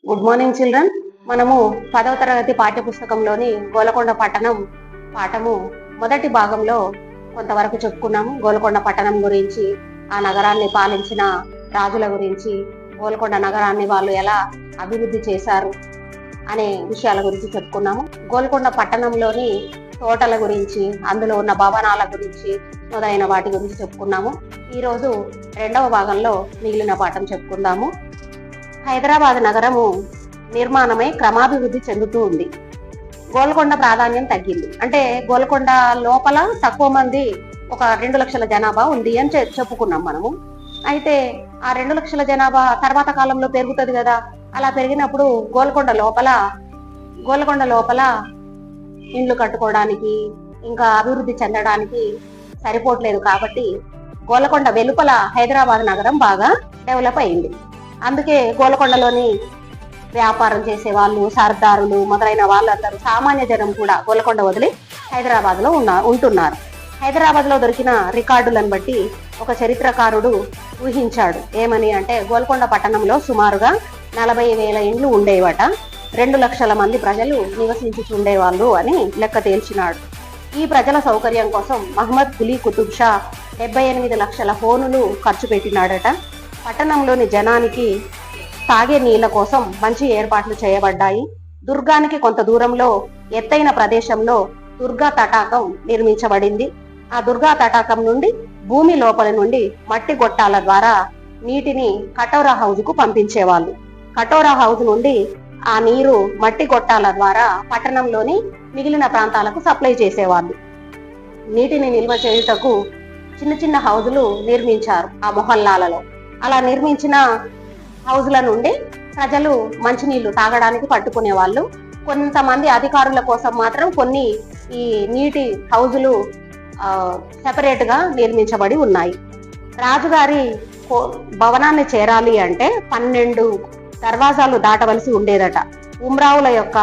Good morning children. మనము 10వ తరగతి పాఠ్యపుస్తకంలోని గోలకొండ పట్టణం పాఠము మొదటి భాగంలో కొంతవరకు చెప్పుకున్నాము. గోలకొండ పట్టణం గురించి, ఆ నగరాన్ని పాలించిన రాజుల గురించి, గోలకొండ నగరాన్ని వాళ్ళు ఎలా అభివృద్ధి చేశారు అనే విషయాల గురించి చెప్పుకున్నాము. గోల్కొండ పట్టణంలోని తోటల గురించి, అందులో ఉన్న భవనాల గురించి మొదలైన వాటి గురించి చెప్పుకున్నాము. ఈరోజు రెండవ భాగంలో మిగిలిన పాఠం చెప్పుకుందాము. హైదరాబాద్ నగరము నిర్మాణమై క్రమాభివృద్ధి చెందుతూ ఉంది. గోల్కొండ ప్రాధాన్యం తగ్గింది. అంటే గోల్కొండ లోపల తక్కువ మంది, ఒక 2 లక్షల జనాభా ఉంది అని చెప్పుకున్నాం మనము. అయితే ఆ 2 లక్షల జనాభా తర్వాత కాలంలో పెరుగుతుంది కదా. అలా పెరిగినప్పుడు గోల్కొండ లోపల ఇండ్లు కట్టుకోవడానికి, ఇంకా అభివృద్ధి చెందడానికి సరిపోవట్లేదు. కాబట్టి గోల్కొండ వెలుపల హైదరాబాద్ నగరం బాగా డెవలప్ అయింది. అందుకే గోల్కొండలోని వ్యాపారం చేసే వాళ్ళు, సర్దారులు మొదలైన వాళ్ళందరూ, సామాన్య జనం కూడా గోల్కొండ వదిలి హైదరాబాద్ లో ఉంటున్నారు. హైదరాబాద్ లో దొరికిన రికార్డులను బట్టి ఒక చరిత్రకారుడు ఊహించాడు. ఏమని అంటే, గోల్కొండ పట్టణంలో సుమారుగా 40,000 ఇండ్లు ఉండేవట. 2 లక్షల మంది ప్రజలు నివసించుచుండేవాళ్ళు అని లెక్క తేల్చినాడు. ఈ ప్రజల సౌకర్యం కోసం మహమ్మద్ కులీ కుతుబ్ షా 78 లక్షల హోనులు ఖర్చు పెట్టినాడట. పట్టణంలోని జనానికి తాగే నీళ్ల కోసం మంచి ఏర్పాట్లు చేయబడ్డాయి. దుర్గానికి కొంత దూరంలో ఎత్తైన ప్రదేశంలో దుర్గా తటాకం నిర్మించబడింది. ఆ దుర్గా తటాకం నుండి భూమి లోపలి నుండి మట్టి గొట్టాల ద్వారా నీటిని కటోరా హౌజ్ కు పంపించేవాళ్ళు. కటోరా హౌజ్ నుండి ఆ నీరు మట్టి గొట్టాల ద్వారా పట్టణంలోని మిగిలిన ప్రాంతాలకు సప్లై చేసేవాళ్ళు. నీటిని నిల్వ చేయుటకు చిన్న చిన్న హౌజులు నిర్మించారు ఆ మొహల్లాలలో. అలా నిర్మించిన హౌజుల నుండి ప్రజలు మంచినీళ్లు తాగడానికి పట్టుకునే వాళ్ళు. కొంతమంది అధికారుల కోసం మాత్రం కొన్ని ఈ నీటి హౌజులు సెపరేట్ గా నిర్మించబడి ఉన్నాయి. రాజుగారి భవనాన్ని చేరాలి అంటే 12 దర్వాజాలు దాటవలసి ఉండేదట. ఉమ్రావుల యొక్క,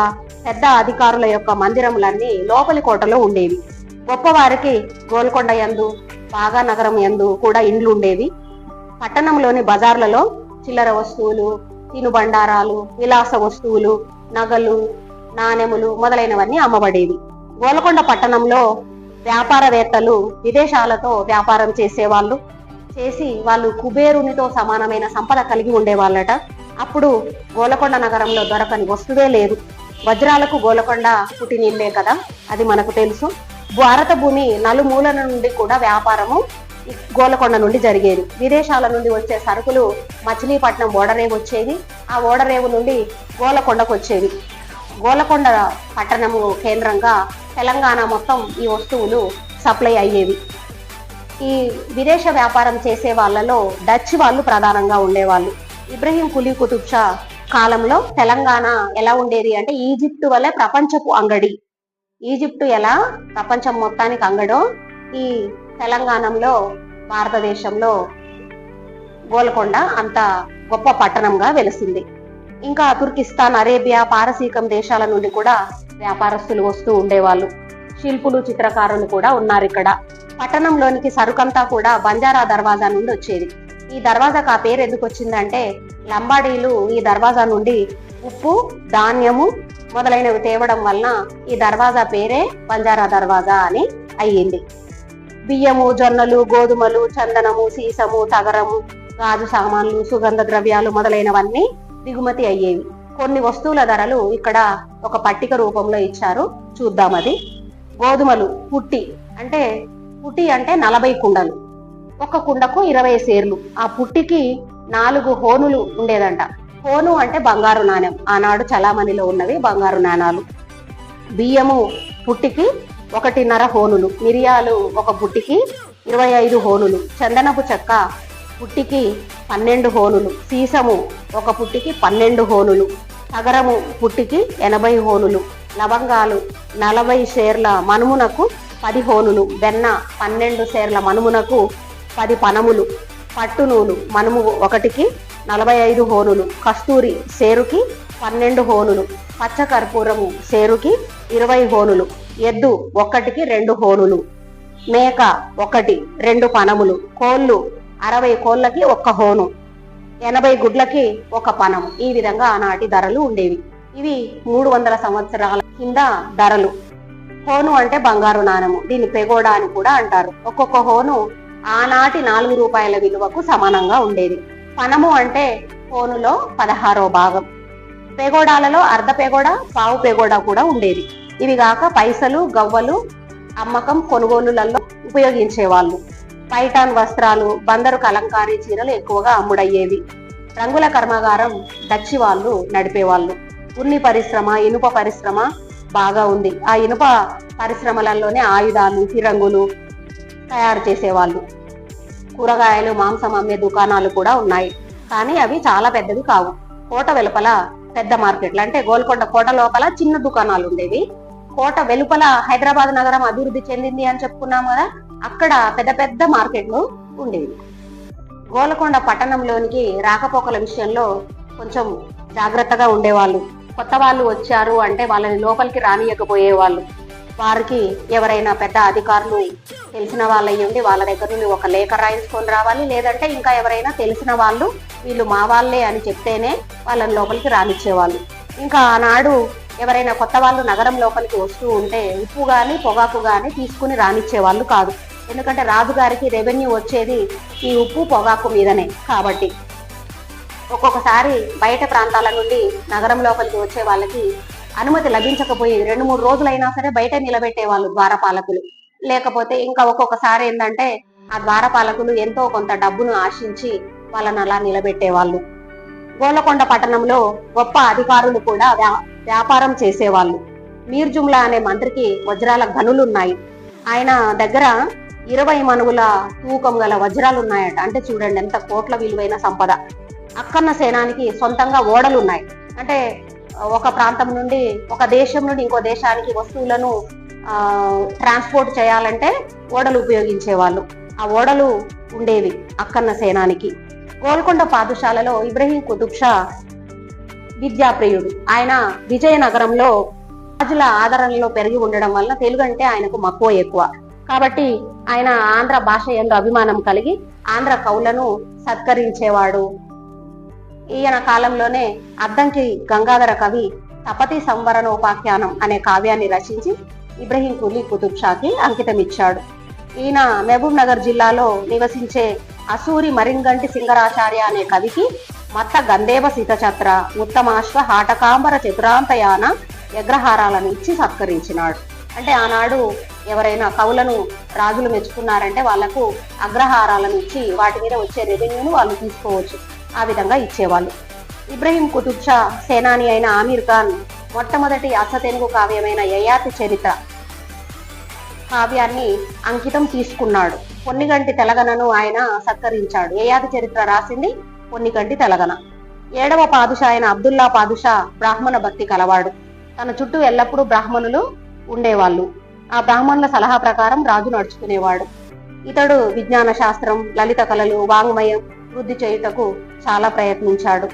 పెద్ద అధికారుల యొక్క మందిరములన్నీ లోపలి కోటలో ఉండేవి. గొప్పవారికి గోల్కొండ యందు, బాగా నగరం యందు కూడా ఇండ్లు ఉండేవి. పట్టణంలోని బజార్లలో చిల్లర వస్తువులు, తినుబండారాలు, విలాస వస్తువులు, నగలు, నాణెములు మొదలైనవన్నీ అమ్మబడేవి. గోల్కొండ పట్టణంలో వ్యాపారవేత్తలు విదేశాలతో వ్యాపారం చేసేవాళ్ళు. వాళ్ళు కుబేరునితో సమానమైన సంపద కలిగి ఉండేవాళ్ళట. అప్పుడు గోల్కొండ నగరంలో దొరకని వస్తువే లేదు. వజ్రాలకు గోల్కొండ పుట్టినిల్లే కదా, అది మనకు తెలుసు. భారత భూమి నలుమూలల నుండి కూడా వ్యాపారము గోల్కొండ నుండి జరిగేది. విదేశాల నుండి వచ్చే సరుకులు మచిలీపట్నం ఓడరేవు వచ్చేవి. ఆ ఓడరేవు నుండి గోల్కొండకు వచ్చేవి. గోల్కొండ పట్టణము కేంద్రంగా తెలంగాణ మొత్తం ఈ వస్తువులు సప్లై అయ్యేవి. ఈ విదేశ వ్యాపారం చేసే వాళ్ళలో డచ్ వాళ్ళు ప్రధానంగా ఉండేవాళ్ళు. ఇబ్రహీం కులీ కుతుబ్ షా కాలంలో తెలంగాణ ఎలా ఉండేది అంటే, ఈజిప్టు వలె ప్రపంచపు అంగడి. ఈజిప్టు ఎలా ప్రపంచం మొత్తానికి అంగడో, ఈ తెలంగాణలో, భారతదేశంలో గోల్కొండ అంత గొప్ప పట్టణంగా వెలిసింది. ఇంకా తుర్కిస్తాన్, అరేబియా, పారసీకం దేశాల నుండి కూడా వ్యాపారస్తులు వస్తూ ఉండేవాళ్ళు. శిల్పులు, చిత్రకారులు కూడా ఉన్నారు ఇక్కడ. పట్టణంలోనికి సరుకంతా కూడా బంజారా దర్వాజా నుండి వచ్చేది. ఈ దర్వాజాకు ఆ పేరు ఎందుకు వచ్చిందంటే, లంబాడీలు ఈ దర్వాజా నుండి ఉప్పు, ధాన్యము మొదలైనవి తేవడం వలన ఈ దర్వాజా పేరే బంజారా దర్వాజా అని అయ్యింది. బియ్యము, జొన్నలు, గోధుమలు, చందనము, సీసము, తగరము, గాజు సామాన్లు, సుగంధ ద్రవ్యాలు మొదలైనవన్నీ దిగుమతి అయ్యేవి. కొన్ని వస్తువుల ధరలు ఇక్కడ ఒక పట్టిక రూపంలో ఇచ్చారు, చూద్దాం. అది గోధుమలు, పుట్టి అంటే 40 కుండలు, ఒక కుండకు 20 సేర్లు. ఆ పుట్టికి 4 హోనులు ఉండేదంట. హోను అంటే బంగారు నాణ్యం, ఆనాడు చలామణిలో ఉన్నవి బంగారు నాణాలు. బియ్యము పుట్టికి 1.5 హోనులు, మిరియాలు ఒక పుట్టికి 25 హోనులు, చందనపు చెక్క పుట్టికి 12 హోనులు, సీసము ఒక పుట్టికి 12 హోనులు, తగరము పుట్టికి 80 హోనులు, లవంగాలు 40 సేర్ల మనుమునకు 10 హోనులు, వెన్న 12 సేర్ల మనుమునకు 10 పనములు, పట్టు నూలు మనుము ఒకటికి 45 హోనులు, కస్తూరి సేరుకి 12 హోనులు, పచ్చకర్పూరము సేరుకి 20 హోనులు, ఎద్దు ఒక్కటికి 2 హోనులు, మేక 1, 2 పనములు, కోళ్ళు 60 కోళ్ళకి 1 హోను, 80 గుడ్లకి ఒక పనం. ఈ విధంగా ఆనాటి ధరలు ఉండేవి. ఇవి 300 సంవత్సరాల కింద ధరలు. హోను అంటే బంగారు నాణెము. దీన్ని పెగోడా అని కూడా అంటారు. ఒక్కొక్క హోను ఆనాటి 4 రూపాయల విలువకు సమానంగా ఉండేది. పనము అంటే హోనులో 16వ భాగం. పెగోడాలలో అర్ధ పెగోడా, పావు పెగోడా కూడా ఉండేది. ఇవి కాక పైసలు, గవ్వలు అమ్మకం, కొనుగోలులలో ఉపయోగించేవాళ్ళు. పైఠాన్ వస్త్రాలు, బందరు కలంకారీ చీరలు ఎక్కువగా అమ్ముడయ్యేవి. రంగుల కర్మాగారం డచ్చి వాళ్ళు నడిపేవాళ్ళు. ఉన్ని పరిశ్రమ, ఇనుప పరిశ్రమ బాగా ఉంది. ఆ ఇనుప పరిశ్రమలలోనే ఆయుధాలు, ఫిరంగులు తయారు చేసేవాళ్ళు. కూరగాయలు, మాంసం అమ్మే దుకాణాలు కూడా ఉన్నాయి, కానీ అవి చాలా పెద్దవి కావు. కోట వెలుపల పెద్ద మార్కెట్లు, అంటే గోల్కొండ కోట లోపల చిన్న దుకాణాలు ఉండేవి. కోట వెలుపల హైదరాబాద్ నగరం అభివృద్ధి చెందింది అని చెప్పుకున్నాం కదా, అక్కడ పెద్ద పెద్ద మార్కెట్లు ఉండేవి. గోల్కొండ పట్టణంలోనికి రాకపోకల విషయంలో కొంచెం జాగ్రత్తగా ఉండేవాళ్ళు. కొత్త వాళ్ళు వచ్చారు అంటే వాళ్ళని లోపలికి రానియకపోయేవాళ్ళు. వారికి ఎవరైనా పెద్ద అధికారులు తెలిసిన వాళ్ళు అయ్యండి, వాళ్ళ దగ్గర నుండి ఒక లేఖ రాయించుకొని రావాలి. లేదంటే ఇంకా ఎవరైనా తెలిసిన వాళ్ళు వీళ్ళు మా వాళ్ళే అని చెప్తేనే వాళ్ళని లోపలికి రానిచ్చేవాళ్ళు. ఇంకా ఆనాడు ఎవరైనా కొత్త వాళ్ళు నగరం లోపలికి వస్తూ ఉంటే ఉప్పు గాని పొగాకు గాని తీసుకుని రానిచ్చేవాళ్ళు కాదు. ఎందుకంటే రాజుగారికి రెవెన్యూ వచ్చేది ఈ ఉప్పు పొగాకు మీదనే. కాబట్టి ఒక్కొక్కసారి బయట ప్రాంతాల నుండి నగరం లోపలికి వచ్చే వాళ్ళకి అనుమతి లభించకపోయేది. 2-3 రోజులైనా సరే బయట నిలబెట్టేవాళ్ళు ద్వారపాలకులు. లేకపోతే ఇంకా ఒక్కొక్కసారి ఏంటంటే ఆ ద్వారపాలకులు ఎంతో కొంత డబ్బును ఆశించి వాళ్ళని అలా నిలబెట్టేవాళ్ళు. గోల్కొండ పట్టణంలో గొప్ప అధికారులు కూడా వ్యాపారం చేసేవాళ్ళు. మీర్ జుమ్లా అనే మంత్రికి వజ్రాల గనులున్నాయి. ఆయన దగ్గర 20 మనుగుల తూకం గల వజ్రాలు ఉన్నాయట. అంటే చూడండి ఎంత కోట్ల విలువైన సంపద. అక్కన్న సేనానికి సొంతంగా ఓడలు ఉన్నాయి. అంటే ఒక ప్రాంతం నుండి, ఒక దేశం నుండి ఇంకో దేశానికి వస్తువులను ట్రాన్స్పోర్ట్ చేయాలంటే ఓడలు ఉపయోగించేవాళ్ళు. ఆ ఓడలు ఉండేవి అక్కన్న సేనానికి. గోల్కొండ పాఠశాలలో ఇబ్రహీం కుతుబ్ షా విద్యాప్రియుడు. ఆయన విజయనగరంలో రాజుల ఆదరణలో పెరిగి ఉండడం వల్ల తెలుగు అంటే ఆయనకు మక్కువ ఎక్కువ. కాబట్టి ఆయన ఆంధ్ర భాష యందు అభిమానం కలిగి ఆంధ్ర కవులను సత్కరించేవాడు. ఈయన కాలంలోనే అద్దంకి గంగాధర కవి తపతి సంవరణోపాఖ్యానం అనే కావ్యాన్ని రచించి ఇబ్రహీం కుతుబ్ షాకి అంకితం ఇచ్చాడు. ఈయన మహబూబ్ నగర్ జిల్లాలో నివసించే అసూరి మరింగంటి సింగరాచార్య అనే కవికి మత్త గంధేవ శీతఛత్ర, ఉత్తమాశ్వ హాటకాంబర చతురాంతయాన యగ్రహారాలను ఇచ్చి సత్కరించినాడు. అంటే ఆనాడు ఎవరైనా కవులను రాజులు మెచ్చుకున్నారంటే వాళ్లకు అగ్రహారాలను ఇచ్చి వాటి మీద వచ్చే రెవెన్యూను వాళ్ళు తీసుకోవచ్చు. ఆ విధంగా ఇచ్చేవాళ్ళు. ఇబ్రహీం కుతుబ్ షా సేనాని అయిన ఆమీర్ ఖాన్ మొట్టమొదటి అసతెనుగు కావ్యమైన యయాతి చరిత్ర కావ్యాన్ని అంకితం తీసుకున్నాడు. పొన్నిగంటి తెలగనను ఆయన సత్కరించాడు. యయాతి చరిత్ర రాసింది పొన్నిగంటి తెలగన. 7వ పాదుషా అయిన అబ్దుల్లా పాదుషా బ్రాహ్మణ భక్తి కలవాడు. తన చుట్టూ ఎల్లప్పుడూ బ్రాహ్మణులు ఉండేవాళ్ళు. ఆ బ్రాహ్మణుల సలహా ప్రకారం రాజు నడుచుకునేవాడు. ఇతడు విజ్ఞాన శాస్త్రం, లలిత కళలు, వాంగ్మయం వృద్ధి చేయుటకు చాలా ప్రయత్నించాడు.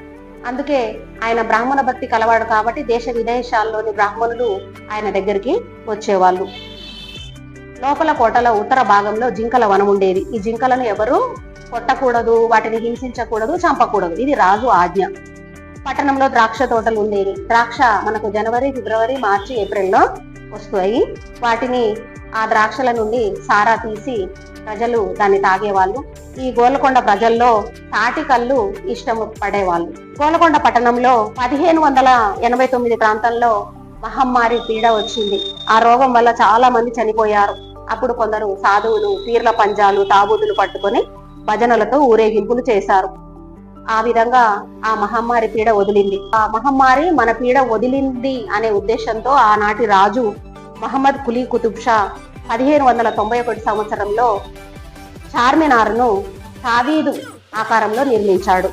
అందుకే ఆయన బ్రాహ్మణ భక్తి కలవాడు కాబట్టి దేశ విదేశాల్లోని బ్రాహ్మణులు ఆయన దగ్గరికి వచ్చేవాళ్ళు. లోపల కోటలో ఉత్తర భాగంలో జింకల వనం ఉండేది. ఈ జింకలను ఎవరు కొట్టకూడదు, వాటిని హింసించకూడదు, చంపకూడదు. ఇది రాజు ఆజ్ఞ. పట్టణంలో ద్రాక్ష తోటలు ఉండేవి. ద్రాక్ష మనకు జనవరి, ఫిబ్రవరి, మార్చి, ఏప్రిల్లో వస్తాయి. వాటిని ఆ ద్రాక్షల నుండి సారా తీసి ప్రజలు దాన్ని తాగేవాళ్ళు. ఈ గోల్కొండ ప్రజల్లో తాటి కళ్ళు ఇష్టం పడేవాళ్ళు. గోల్కొండ పట్టణంలో 1589 ప్రాంతంలో మహమ్మారి పీడ వచ్చింది. ఆ రోగం వల్ల చాలా మంది చనిపోయారు. అప్పుడు కొందరు సాధువులు పీర్ల పంజాలు, తాబూతులు పట్టుకొని భజనలతో ఊరేగింపులు చేశారు. ఆ విధంగా ఆ మహమ్మారి పీడ వదిలింది. ఆ మహమ్మారి మన పీడ వదిలింది అనే ఉద్దేశంతో ఆనాటి రాజు మహమ్మద్ కులీ కుతుబ్ షా 1591 సంవత్సరంలో చార్మినార్ను తావీదు ఆకారంలో నిర్మించాడు.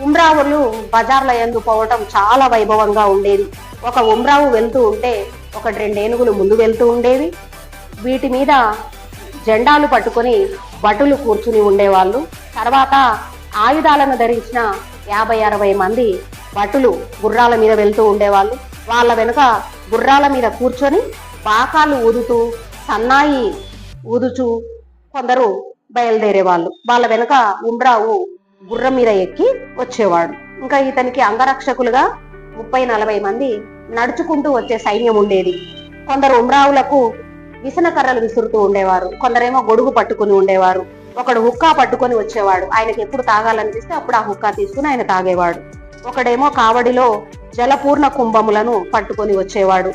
ఉమ్రావులు బజార్ల యందు పోవటం చాలా వైభవంగా ఉండేది. ఒక ఉమ్రావు వెళ్తూ ఉంటే 1-2 ఏనుగులు ముందు వెళ్తూ ఉండేవి. వీటి మీద జెండాలు పట్టుకొని భటులు కూర్చుని ఉండేవాళ్ళు. తర్వాత ఆయుధాలను ధరించిన 50-60 మంది భటులు గుర్రాల మీద వెళ్తూ ఉండేవాళ్ళు. వాళ్ళ వెనుక గుర్రాల మీద కూర్చొని బాకాలు ఊదుతూ, సన్నాయి ఊదుచూ కొందరు బయలుదేరేవాళ్ళు. వాళ్ళ వెనుక ఉమ్రావు గుర్రం మీద ఎక్కి వచ్చేవాడు. ఇంకా ఇతనికి అంగరక్షకులుగా 30-40 మంది నడుచుకుంటూ వచ్చే సైన్యం ఉండేది. కొందరు ఉమ్రావులకు విసన కర్రలు విసురుతూ ఉండేవారు, కొందరేమో గొడుగు పట్టుకుని ఉండేవారు, ఒకడు హుక్కా పట్టుకొని వచ్చేవాడు. ఆయనకి ఎప్పుడు తాగాలనిపిస్తే అప్పుడు ఆ హుక్కా తీసుకుని ఆయన తాగేవాడు. ఒకడేమో కావడిలో జలపూర్ణ కుంభములను పట్టుకొని వచ్చేవాడు.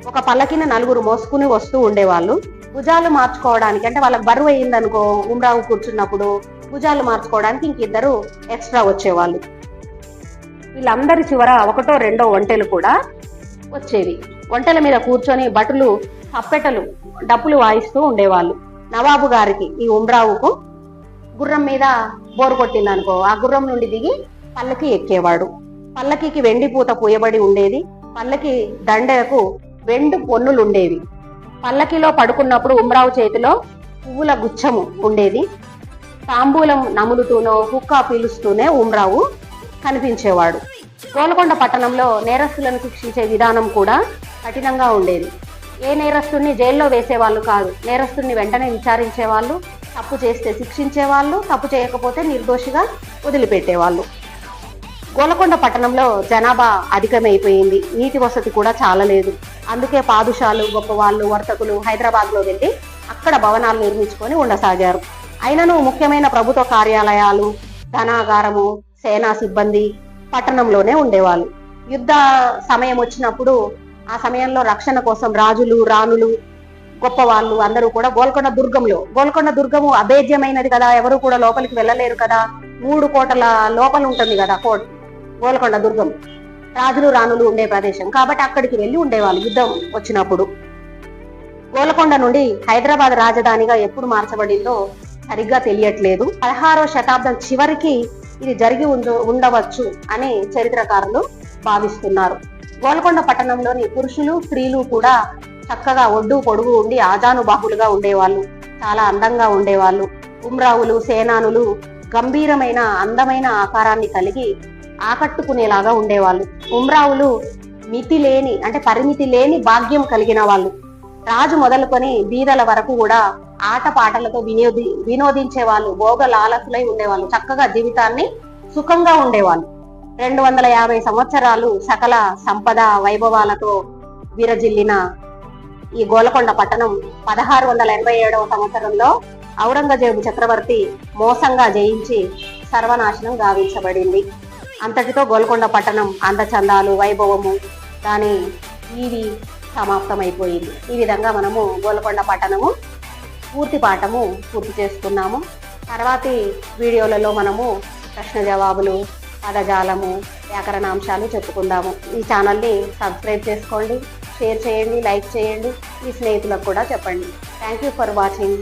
ఒక పల్లకిన 4 మోసుకుని వస్తూ ఉండేవాళ్ళు. భుజాలు మార్చుకోవడానికి, అంటే వాళ్ళకి బరువు అయ్యిందనుకో ఉమ్రావు కూర్చున్నప్పుడు భుజాలు మార్చుకోవడానికి ఇంకిద్దరు ఎక్స్ట్రా వచ్చేవాళ్ళు. వీళ్ళందరి చివర 1-2 ఒంటెలు కూడా వచ్చేవి. ఒంటెల మీద కూర్చొని భటులు తప్పెటలు డప్పులు వాయిస్తూ ఉండేవాళ్ళు. నవాబు గారికి, ఈ ఉమ్రావుకు గుర్రం మీద బోరు కొట్టిందనుకో ఆ గుర్రం నుండి దిగి పల్లకి ఎక్కేవాడు. పల్లకికి వెండి పూత పూయబడి ఉండేది. పల్లకి దండకు వెండి పొన్నులు ఉండేవి. పల్లకిలో పడుకున్నప్పుడు ఉమ్రావు చేతిలో పువ్వుల గుచ్చము ఉండేది. తాంబూలం నములుతూనో హుక్కా పీలుస్తూనే ఉమ్రావు కనిపించేవాడు. గోల్కొండ పట్టణంలో నేరస్తులను శిక్షించే విధానం కూడా కఠినంగా ఉండేది. ఏ నేరస్తుడిని జైల్లో వేసేవాళ్ళు కాదు. నేరస్తుడిని వెంటనే విచారించేవాళ్ళు, తప్పు చేస్తే శిక్షించేవాళ్ళు, తప్పు చేయకపోతే నిర్దోషిగా వదిలిపెట్టేవాళ్ళు. గోల్కొండ పట్టణంలో జనాభా అధికమైపోయింది. నీటి వసతి కూడా చాలలేదు. అందుకే పాదుషాలు, గొప్పవాళ్ళు, వర్తకులు హైదరాబాద్లో వెళ్ళి అక్కడ భవనాలు నిర్మించుకొని ఉండసాగారు. అయినను ముఖ్యమైన ప్రభుత్వ కార్యాలయాలు, ధనాగారము, సేనా సిబ్బంది పట్టణంలోనే ఉండేవాళ్ళు. యుద్ధ సమయం వచ్చినప్పుడు ఆ సమయంలో రక్షణ కోసం రాజులు, రాణులు, గొప్పవాళ్ళు అందరూ కూడా గోల్కొండ దుర్గము అభేద్యమైనది కదా, ఎవరు కూడా లోపలికి వెళ్ళలేరు కదా, 3 కోటల లోపల ఉంటుంది కదా గోల్కొండ దుర్గం, రాజులు రాణులు ఉండే ప్రదేశం. కాబట్టి అక్కడికి వెళ్ళి ఉండేవాళ్ళు యుద్ధం వచ్చినప్పుడు. గోల్కొండ నుండి హైదరాబాద్ రాజధానిగా ఎప్పుడు మార్చబడిందో సరిగ్గా తెలియట్లేదు. 16వ శతాబ్దం చివరికి ఇది జరిగి ఉండవచ్చు అని చరిత్రకారులు భావిస్తున్నారు. గోల్కొండ పట్టణంలోని పురుషులు, స్త్రీలు కూడా చక్కగా ఒడ్డు పొడుగు ఉండి ఆజానుబాహులుగా ఉండేవాళ్ళు, చాలా అందంగా ఉండేవాళ్ళు. ఉమ్రావులు, సేనానులు గంభీరమైన అందమైన ఆకారాన్ని కలిగి ఆకట్టుకునేలాగా ఉండేవాళ్ళు. ఉమ్రావులు మితి లేని, అంటే పరిమితి లేని భాగ్యం కలిగిన వాళ్ళు. రాజు మొదలుకొని బీదల వరకు కూడా ఆటపాటలతో వినోదించే వాళ్ళు, భోగ లాలసులై ఉండేవాళ్ళు, చక్కగా జీవితాన్ని సుఖంగా ఉండేవాళ్ళు. 250 సంవత్సరాలు సకల సంపద వైభవాలతో విరజిల్లిన ఈ గోల్కొండ పట్టణం 1687వ సంవత్సరంలో ఔరంగజేబు చక్రవర్తి మోసంగా జయించి సర్వనాశనం గావించబడింది. అంతటితో గోల్కొండ పట్టణం అందచందాలు, వైభవము దాని ఇవి సమాప్తమైపోయింది. ఈ విధంగా మనము గోల్కొండ పట్టణము పూర్తి పాఠము పూర్తి చేసుకున్నాము. తర్వాతి వీడియోలలో మనము ప్రశ్న జవాబులు, పదజాలము, వ్యాకరణాంశాలు చెప్పుకుందాము. ఈ ఛానల్ని సబ్స్క్రైబ్ చేసుకోండి, షేర్ చేయండి, లైక్ చేయండి, మీ స్నేహితులకు కూడా చెప్పండి. Thank you for watching.